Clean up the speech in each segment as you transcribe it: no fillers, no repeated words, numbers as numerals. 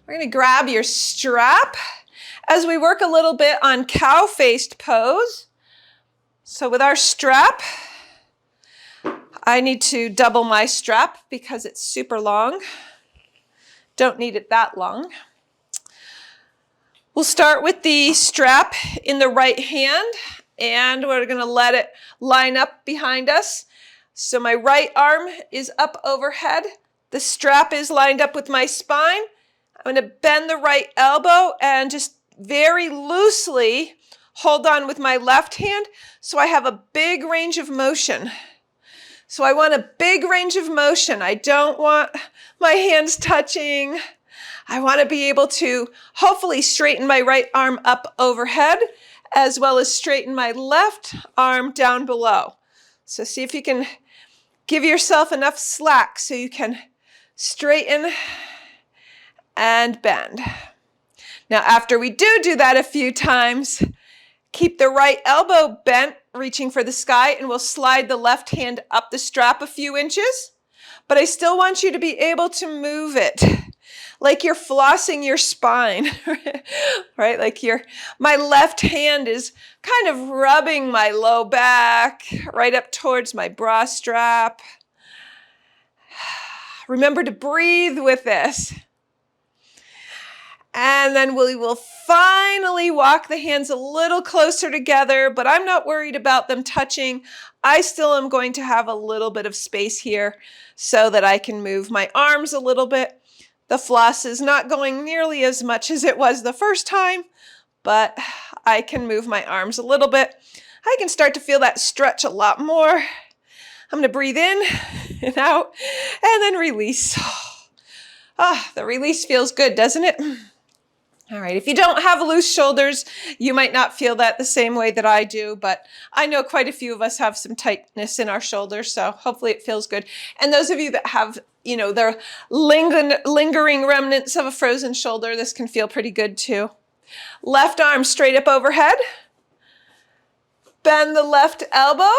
We're going to grab your strap as we work a little bit on cow-faced pose. So with our strap, I need to double my strap because it's super long. Don't need it that long. We'll start with the strap in the right hand, and we're going to let it line up behind us. So my right arm is up overhead. The strap is lined up with my spine. I'm going to bend the right elbow and just very loosely hold on with my left hand so I have a big range of motion. So I want a big range of motion. I don't want my hands touching. I want to be able to hopefully straighten my right arm up overhead as well as straighten my left arm down below. So see if you can give yourself enough slack so you can straighten and bend. Now after we do that a few times, keep the right elbow bent, reaching for the sky, and we'll slide the left hand up the strap a few inches. But I still want you to be able to move it like you're flossing your spine, right? Like my left hand is kind of rubbing my low back right up towards my bra strap. Remember to breathe with this. And then we will finally walk the hands a little closer together, but I'm not worried about them touching. I still am going to have a little bit of space here so that I can move my arms a little bit. The floss is not going nearly as much as it was the first time, but I can move my arms a little bit. I can start to feel that stretch a lot more. I'm going to breathe in and out and then release. The release feels good, doesn't it? All right, if you don't have loose shoulders, you might not feel that the same way that I do, but I know quite a few of us have some tightness in our shoulders, so hopefully it feels good. And those of you that have, the lingering remnants of a frozen shoulder, this can feel pretty good too. Left arm straight up overhead. Bend the left elbow,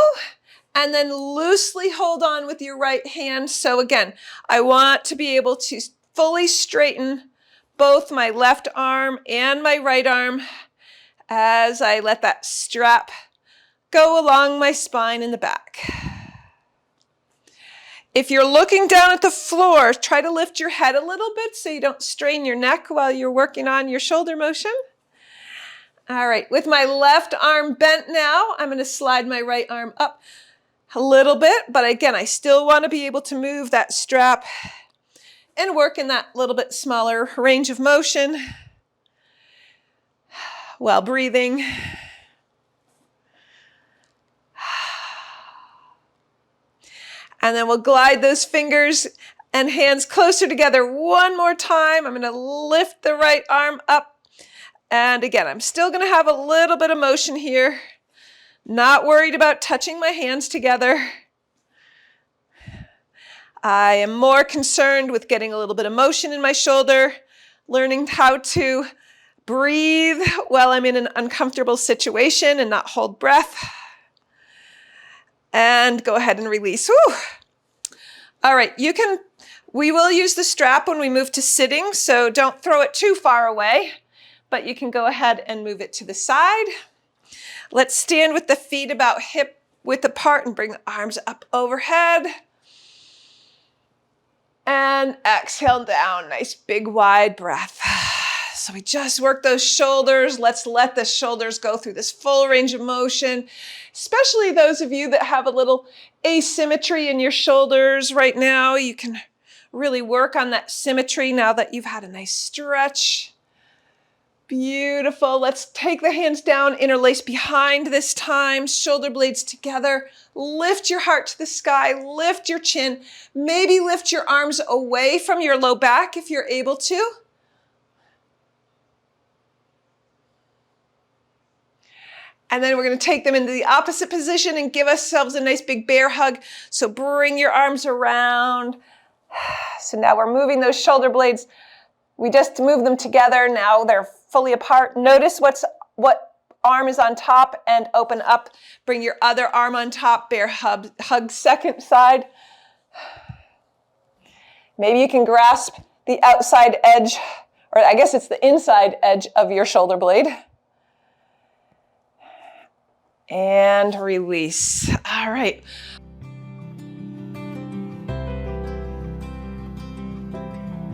and then loosely hold on with your right hand. So again, I want to be able to fully straighten both my left arm and my right arm as I let that strap go along my spine in the back. If you're looking down at the floor, try to lift your head a little bit so you don't strain your neck while you're working on your shoulder motion. All right, with my left arm bent now, I'm going to slide my right arm up a little bit, but again, I still want to be able to move that strap and work in that little bit smaller range of motion while breathing. And then we'll glide those fingers and hands closer together one more time. I'm going to lift the right arm up. And again, I'm still going to have a little bit of motion here. Not worried about touching my hands together. I am more concerned with getting a little bit of motion in my shoulder, learning how to breathe while I'm in an uncomfortable situation and not hold breath. And go ahead and release. Whew. All right, we will use the strap when we move to sitting, so don't throw it too far away, but you can go ahead and move it to the side. Let's stand with the feet about hip width apart and bring the arms up overhead. And exhale down, nice big wide breath. So we just work those shoulders. Let's let the shoulders go through this full range of motion, especially those of you that have a little asymmetry in your shoulders right now. You can really work on that symmetry now that you've had a nice stretch. Beautiful. Let's take the hands down, interlace behind this time, shoulder blades together. Lift your heart to the sky, lift your chin, maybe lift your arms away from your low back if you're able to. And then we're going to take them into the opposite position and give ourselves a nice big bear hug. So bring your arms around. So now we're moving those shoulder blades. We just moved them together. Now they're fully apart. Notice what arm is on top and open up. Bring your other arm on top. Bear hug second side. Maybe you can grasp the outside edge or I guess it's the inside edge of your shoulder blade. And release. All right.